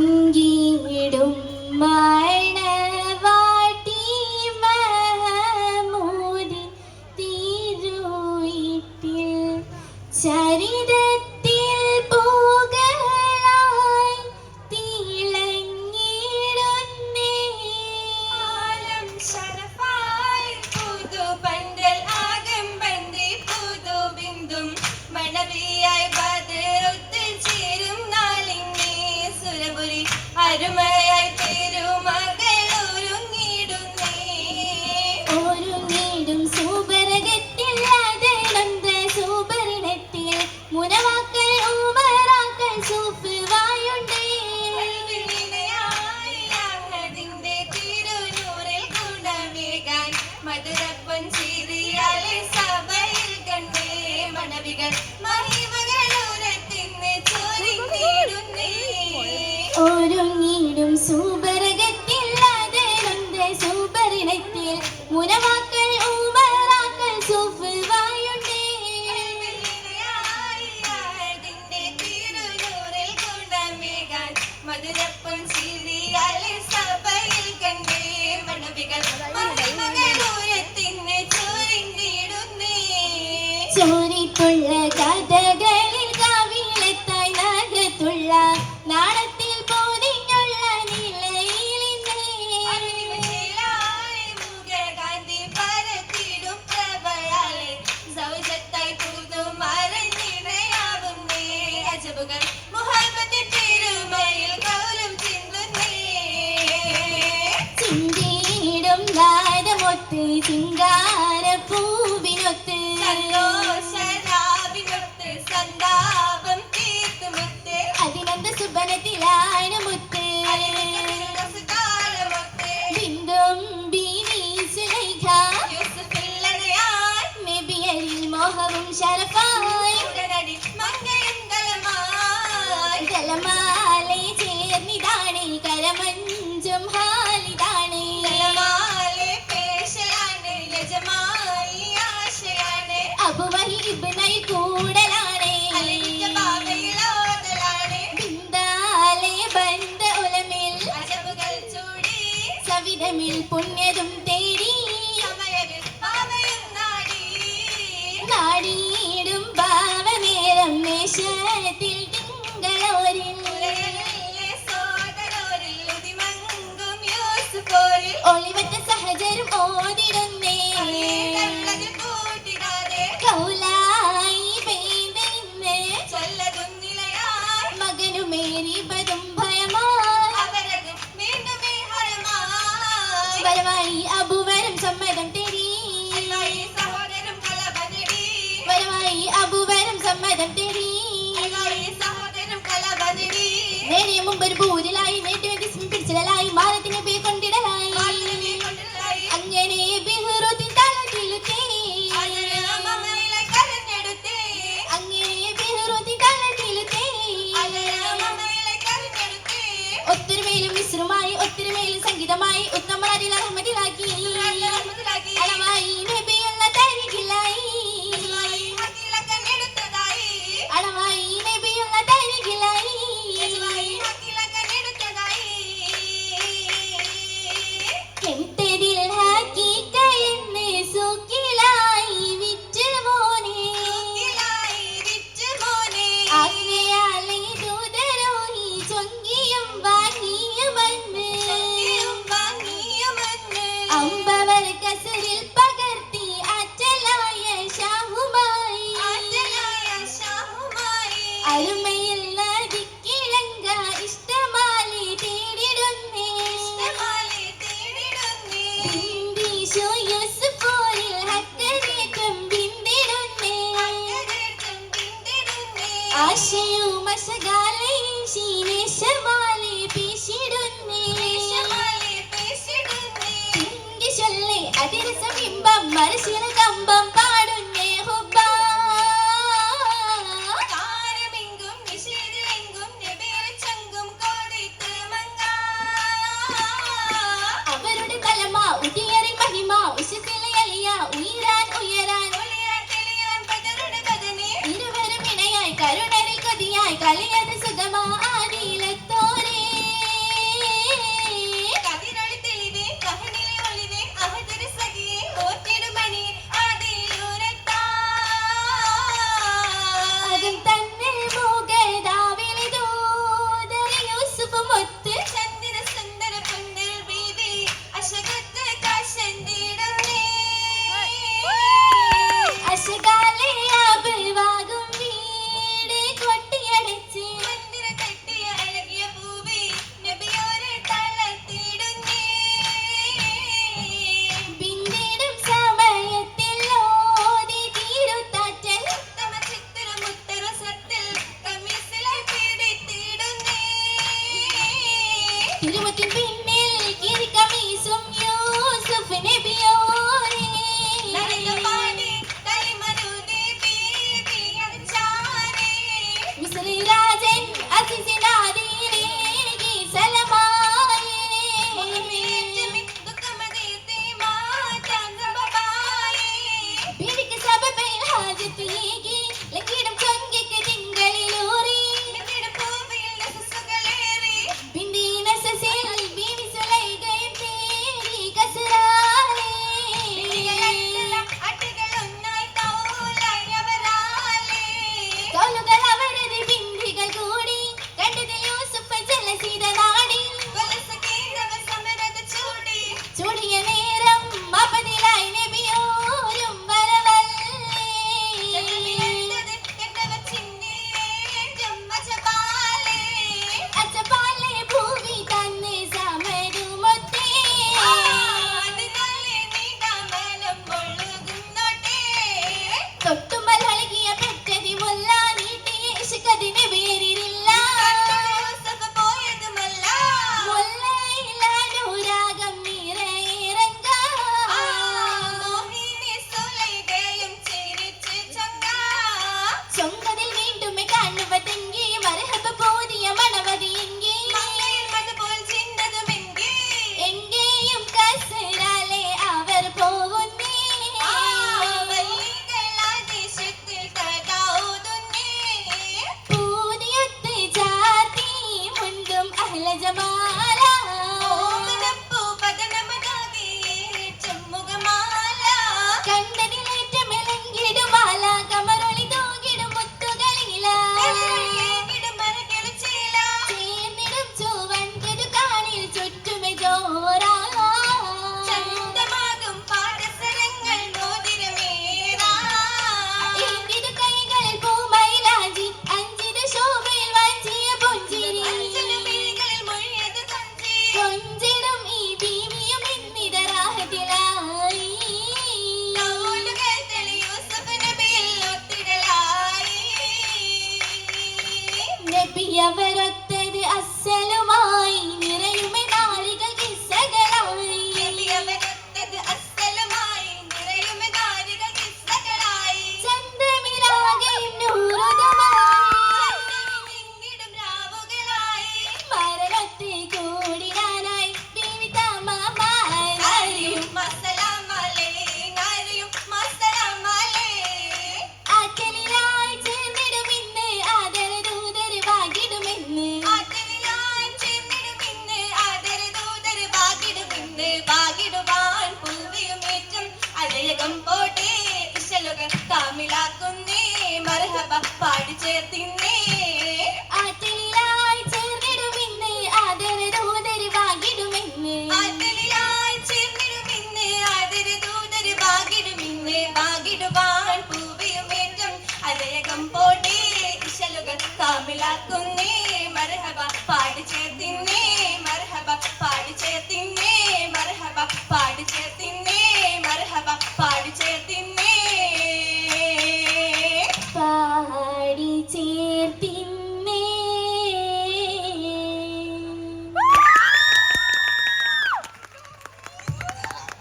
ചൊങ്കിടും മണവാട്ടി മഹമൂദി തിരുയിട്ടിൽ ചരിതത്തിൽ പൂകളായി തിളങ്ങിടുന്നേ ആലം ശരഫായി പുതുപന്തൽ ആകമ്പന്തി പുതുബിന്ദും മണവിയായി ബദറുത്ത് ചേരും നാളിങ്ങേ സുരപുരി അരുമയായി തിരുമകളൊരുങ്ങിടുന്നേ ഒരുങ്ങിടും സൂപരകത്തിൽ അതളന്ത സൂപരിടത്തിൽ മുനവാക്കൽ ഉമറാക്കൽ സൂഫ് വായുണ്ടേ അതിന്റെ തിരുനൂറിൽ ഗുണമേകാൻ മധുരപ്പൻ ചിരിയാലെ സഭയിൽ കണ്ടേ മണവികൾ മഹിമകളൂരത്തിന് ചൊരിഞ്ഞിടുന്നേ ഒരുങ്ങിടും സൂപരകത്തിൽ അതളന്ത സൂപരിടത്തിൽ മുനവാക്കൽ ഉമറാക്കൽ സൂഫ് വായുണ്ടേ അതിന്റെ തിരുനൂറിൽ ഗുണമേകാൻ മധുരപ്പൻ ചിരിയാലെ സഭയിൽ കണ്ടേ മണവികൾ മഹിമകളൂരത്തിന് ചൊരിഞ്ഞിടുന്നേ ചോരിത്തുള്ള കഥകളിൽ കവിളത്തായി നഗത്തുള്ള നാളത്തിൽ പോതിഞ്ഞുള്ള നിലയിലിന്നേ മുഖകാന്തി പരത്തിടും പ്രഭയാലെ സൗജത്തായി പുതു മറഞ്ഞിടയാവുന്നേ അജബുകൾ മുഹബത്തിൻ തിരുമയിൽ കൗലും ചിന്തുന്നേ ചിന്തിയിടും നാദമൊത്ത് ചിങ്കാര പൂവിനൊത്ത് സന്തോഷരാവിനൊത്ത് സന്താപം തീർത്തുമുത്ത് അതിനന്ത സുബനത്തിലാണ് മുത്ത് കാലമൊത്ത് ബിന്ദും ബീവി സുലൈഖ യൂസുഫില്ലതയാൽ നബിയരിൽ മോഹവും ശരഫായി ഉടനടി മങ്കയും ദലമായി ജലമാലെ ചേർന്നിതാണ് കരമഞ്ചും ഹാലിതാണ് ദലമാലെ പേശലാണ് യജമായി ആശയാണ് അബുവഹി ഇബ്നൈ കൂടലാണ് അലിന്റെ പാവയിലോതലാണ് ബിന്ദാലെ ബന്ധ ഉലമിൽ അജബുകൾ ചൂടി സവിധമിൽ പുണ്യതും തേടി സമയവിൽ പാവയും നാടി നാടിയിടും ഭാവനേരം നേശത്തിൽ തിങ്കളോരിൽ ഉലകിലെ സോദരോരിൽ ഉദിമങ്കും യൂസുഫോരിൽ ഒളിവറ്റ സഹചരും ഓതിടുന്നേ കള്ളതിൽ കൂട്ടിടാതെ കൗലായി പെയ്തിന്ന് ചൊല്ലതുന്നിലയായി മകനുമേരി പതും ഭയമായി അവരത് വീണ്ടും ഹരമായി വരമായി അബുവരും സമ്മതം തേടി അല്ലാഹി സഹോദരം കലബനടി വരമായി അബുവരും സമ്മതം തേടി അല്ലാഹി സഹോദരം കലബനടി നേരിയ മുമ്പൊരു പൂരിലായി നേട്ടിയ വിസ്മം പിടിച്ചിടലായി മാനത്തിനെ പേ കൊണ്ടിടലായി മാലിന്യം കൊണ്ടുള്ളായി അങ്ങനെ ബിഹുറുത്തിൻ തലത്തിലുത്തേ മമയിലെ കരഞ്ഞെടുത്തേ അങ്ങനെ ബിഹുറുത്തിൻ തലത്തിലുത്തേ മമയിലെ കരഞ്ഞെടുത്തേ ഒത്തൊരുമയിലും മിശ്രുമായി ഒത്തൊരുമയിലും സംഗീതമായി ഉത്തമരിൽ അഹമ്മദിലാക്കി റഹ്മത്തുള്ളാഹി അളവായി നബിയുള്ള തരികിലായി ഹക്കിലൊക്കെ എടുത്തതായി അളവായി നബിയുള്ള തരികിലായി ഹക്കിലൊക്കെ എടുത്തതായി കെട്ടതിൽ ഹക്കീക്കയെന്ന് സുഖിലായി വിറ്റുപോനെ ഇലായി വിറ്റ് മോനെ ആജ്ഞയാലെ ദൂതരോഹി ചൊങ്കിയും വാങ്ങിയുമെന്ന് വാങ്ങിയുമെന്ന് തിരുമുത്തിൻ പിന്നിൽ കിരിക്കമീസും യൂസുഫ് നബിയോരേ. നരക പാടി കൈമരുതി ബീവി അച്ചാരേ. മിസ്രി രാജൻ അതിസിനാദിയിലേക്ക് സലമായേ. മുഹമ്മദ് ദുഃഖമതീർത്തി മാറ്റാൻ സബബായേ. ബീവിക്ക് സബബയിൽ ഹാജത്തിലേക്ക് ലങ്കിടും ചൊങ്കിക്ക് തിങ്കളിലൂറി. മിന്നിടും പൂവിൽ നസസുകളേറി. ബിന്ദി നസസിൽ ബീവി സുലൈഖയും തേരി കസ്റാലേ. അട്ടികളൊന്നായി തൗലായി അവരാലേ. കൗലുകൾ അവരത് ബിന്ദികൾ കൂടി കണ്ടതിൽ യൂസുഫ് ജലസീത നാടി. കൊലസ കീഴവർ സമരത ചൂടി. ചൂടിയ നേരം അപതിലായി നബിയോരും വരവല്ലേ. ചെറുമിഴന്നത് കെട്ടവർ ചിന്നിയേറ്റും അജപാലേ. അച്ചപ്പാലെ ഭൂമി തന്ന് സമരുമൊത്തേ. അതിനാലേ നീതാമലം ഒഴുകുന്നോട്ടേ. തൊട്ടുമൽ നൽകിയ പെറ്റതി മുല്ല നീട്ടിയ ഇഷ്കതിന് വേരില്ല. യൂസഫ് പോയതുമല്ല. മുല്ലയിലനുരാഗം നിറയിറങ്ങ. മോഹിനി സുലൈഖയും ചിരിച്ച് ചൊങ്ക. ചൊങ്കതിൽ വീണ്ടുമേ കാണുവതെങ്കി മരഹബ് പോതിയ മണവതിയെങ്കി. മങ്ങയിൽ മതുപോൽ ചിന്നതുമെങ്കി. എങ്കേയും കസരാലെ അവർ പോകുന്നേ. വല്ലികളാദേശത്തിൽ തകൗതുന്നേ. പൂതിയൊത്ത് ചാർത്തി മുണ്ടും അഹ്ല ജമാല. ഓമനപ്പൂ പതനമതാകെ ചെമ്മുഖമാല. കണ്ടതിലേറ്റമിളങ്ങിടുമാല കമറൊളി തൂകിടും മുത്തുകളില. കരളിയേകിടും മരകിളിച്ചീല. ചേർന്നിടും ചുവണ്ടതു കാണിൽ ചുറ്റുമെ ജോറാ. ചന്തമാകും പാദസരങ്ങൾ മോതിരമേറാ. ഏന്തിതു കൈകളിൽ പൂമൈലാഞ്ചി അഞ്ചിത ശോഭയിൽ വഞ്ചിയ പുഞ്ചിരി. അഞ്ജനമിഴികളിൽ മൊഴിയത് കൊഞ്ചി. കൊഞ്ചിടും ഈ ബീവിയും ഇന്നിതരാഹത്തിലായി. കൗലുകൾ തെളി യൂസഫ് നബിയിൽ ഒത്തിടലായി. നബിയവരൊത്തത് അസ്സലുമായി നിറയുമെൻ